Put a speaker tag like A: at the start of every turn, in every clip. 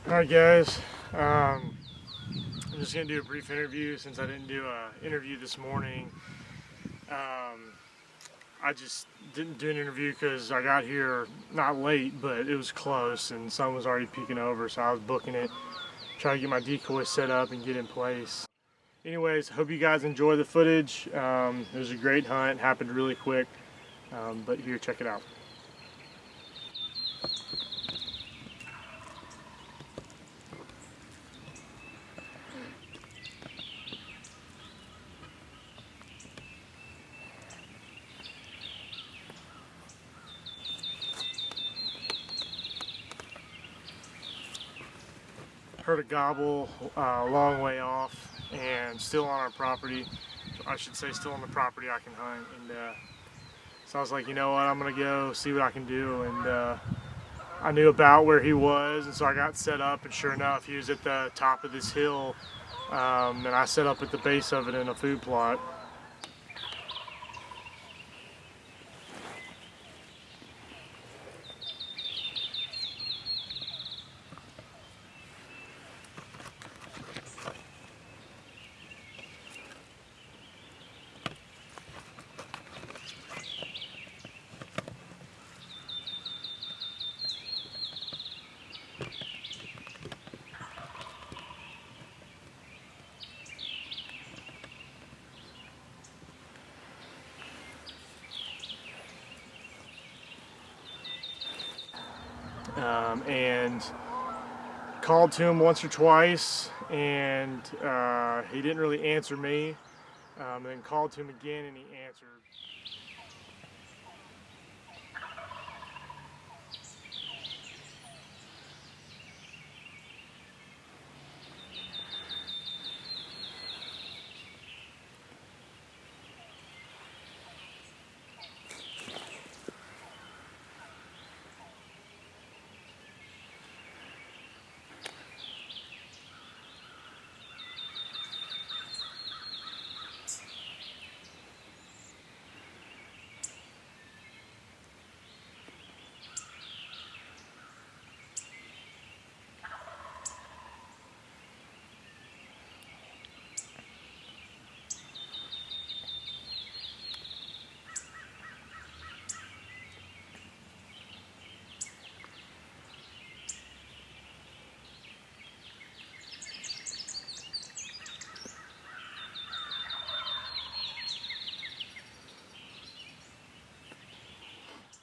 A: Alright guys, I'm just going to do a brief interview since I didn't do an interview this morning. I just didn't do an interview because I got here not late, but it was close and sun was already peeking over, so I was booking it, trying to get my decoy set up and get in place. Anyways, hope you guys enjoy the footage. It was a great hunt, happened really quick, but here, check it out. Heard a gobble a long way off and still on our property. I should say still on the property I can hunt. And so I was like, you know what, I'm gonna go see what I can do. And I knew about where he was, and so I got set up, and sure enough, he was at the top of this hill, and I set up at the base of it in a food plot. And called to him once or twice, and he didn't really answer me. And then called to him again, and he answered.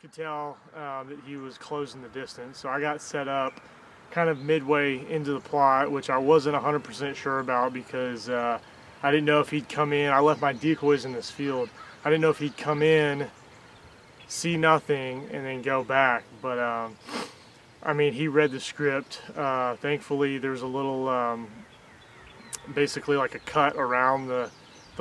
A: Could tell that he was closing the distance, so I got set up kind of midway into the plot, which I wasn't 100% sure about because I didn't know if he'd come in. I left my decoys in this field. I didn't know if he'd come in, see nothing, and then go back. But I mean, he read the script. Thankfully, there's a little, basically like a cut around the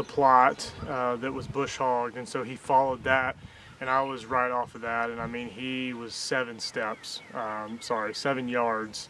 A: plot that was bush hogged, and so he followed that. And I was right off of that, and I mean, he was 7 yards.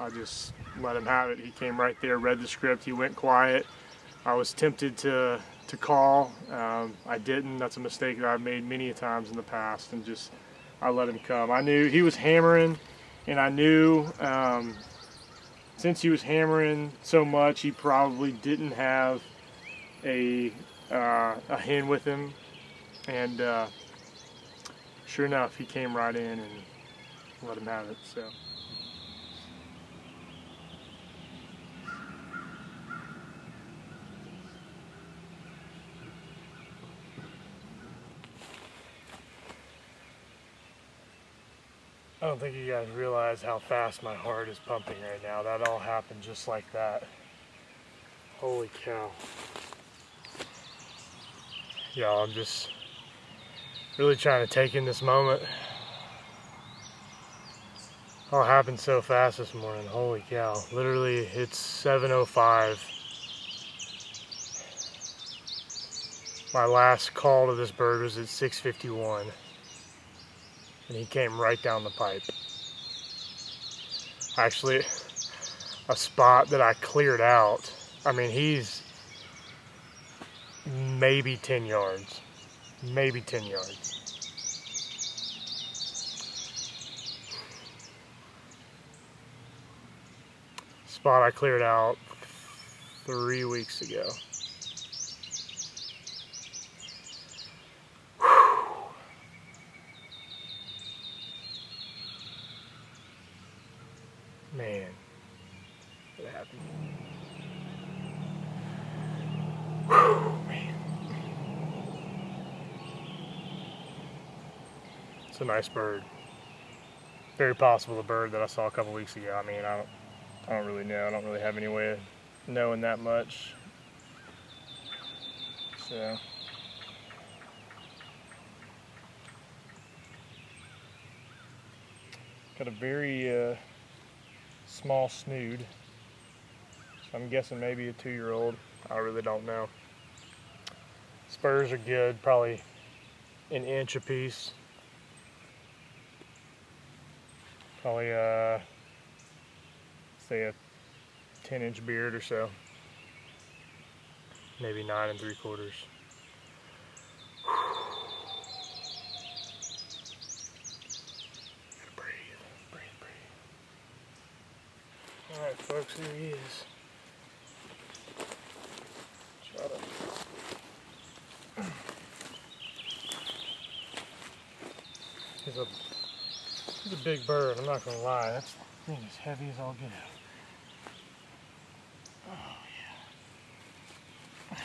A: I just let him have it. He came right there, read the script, he went quiet. I was tempted to call. I didn't. That's a mistake that I've made many times in the past, and just I let him come. I knew he was hammering, and I knew since he was hammering so much, he probably didn't have a hen with him, and sure enough, he came right in and let him have it. So. I don't think you guys realize how fast my heart is pumping right now. That all happened just like that. Holy cow. Y'all, I'm just really trying to take in this moment. All happened so fast this morning. Holy cow. Literally, it's 7:05. My last call to this bird was at 6:51. And he came right down the pipe. Actually, a spot that I cleared out. I mean, he's maybe 10 yards. Maybe 10 yards. Spot I cleared out 3 weeks ago. Man, what happened? Whew, man. It's a nice bird. Very possible the bird that I saw a couple weeks ago. I mean, I don't really know. I don't really have any way of knowing that much. So. Got a very small snood. So I'm guessing maybe a 2-year-old. I really don't know. Spurs are good, probably an inch a piece. Probably say a 10-inch beard or so. Maybe 9 3/4. Alright folks, here he is. Try to... He's a big bird, I'm not gonna lie. That thing is heavy as all get out. Oh yeah.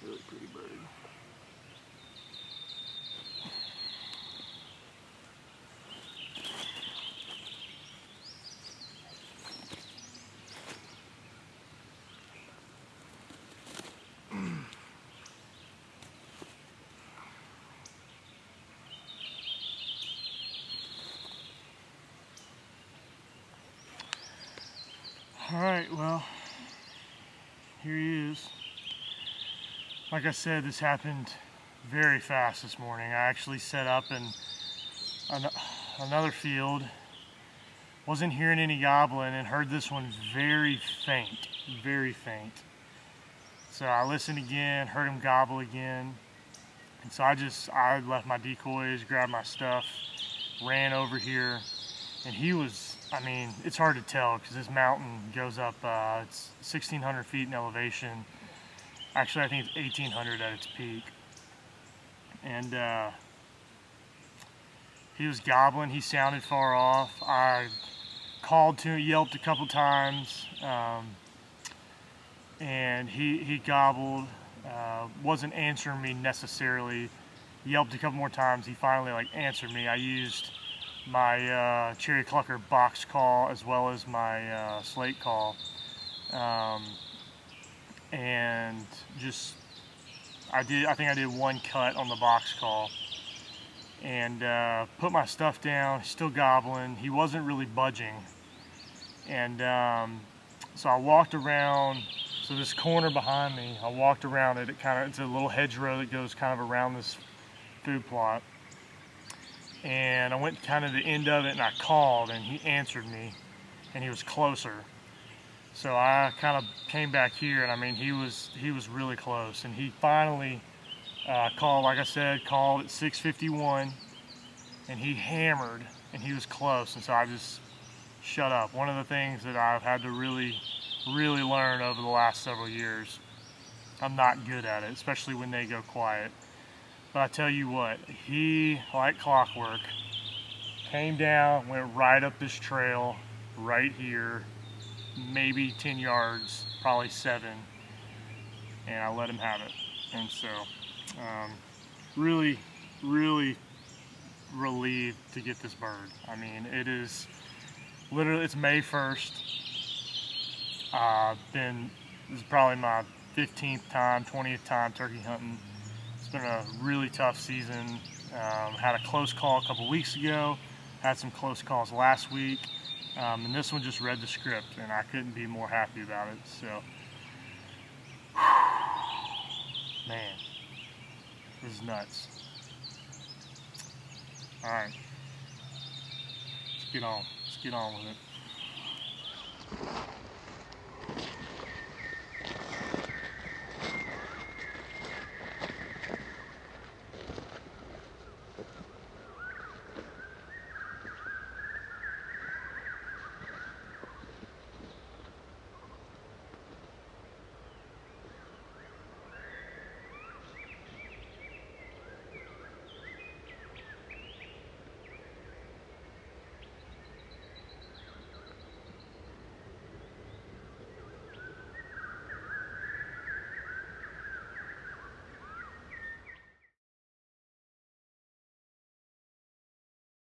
A: Really pretty bird. Alright, well, here he is. Like I said, this happened very fast this morning. I actually set up in another field, wasn't hearing any gobbling, and heard this one very faint, very faint. So I listened again, heard him gobble again, and so I left my decoys, grabbed my stuff, ran over here, and he was, I mean, it's hard to tell because this mountain goes up, it's 1,600 feet in elevation. Actually, I think it's 1,800 at its peak. And he was gobbling, he sounded far off. I called to him, yelped a couple times, and he gobbled, wasn't answering me necessarily. Yelped a couple more times, he finally answered me. I used my cherry clucker box call as well as my slate call, and just I think I did one cut on the box call, and put my stuff down. He's still gobbling. He wasn't really budging, and so I walked around. So this corner behind me, I walked around it. It's a little hedgerow that goes kind of around this food plot. and I went kind of the end of it, and I called, and he answered me, and he was closer. So I kind of came back here, and I mean, he was really close, and he finally called, like I said, called at 6:51, and he hammered, and he was close, and so I just shut up. One of the things that I've had to really learn over the last several years. I'm not good at it, especially when they go quiet. But I tell you what, he, like clockwork, came down, went right up this trail, right here, maybe 10 yards, probably 7, and I let him have it. And so, really relieved to get this bird. I mean, it is literally, it's May 1st. This is probably my 15th time, 20th time turkey hunting. It's been a really tough season. Had a close call a couple weeks ago, had some close calls last week, and this one just read the script, and I couldn't be more happy about it. So, man, this is nuts. All right, let's get on with it.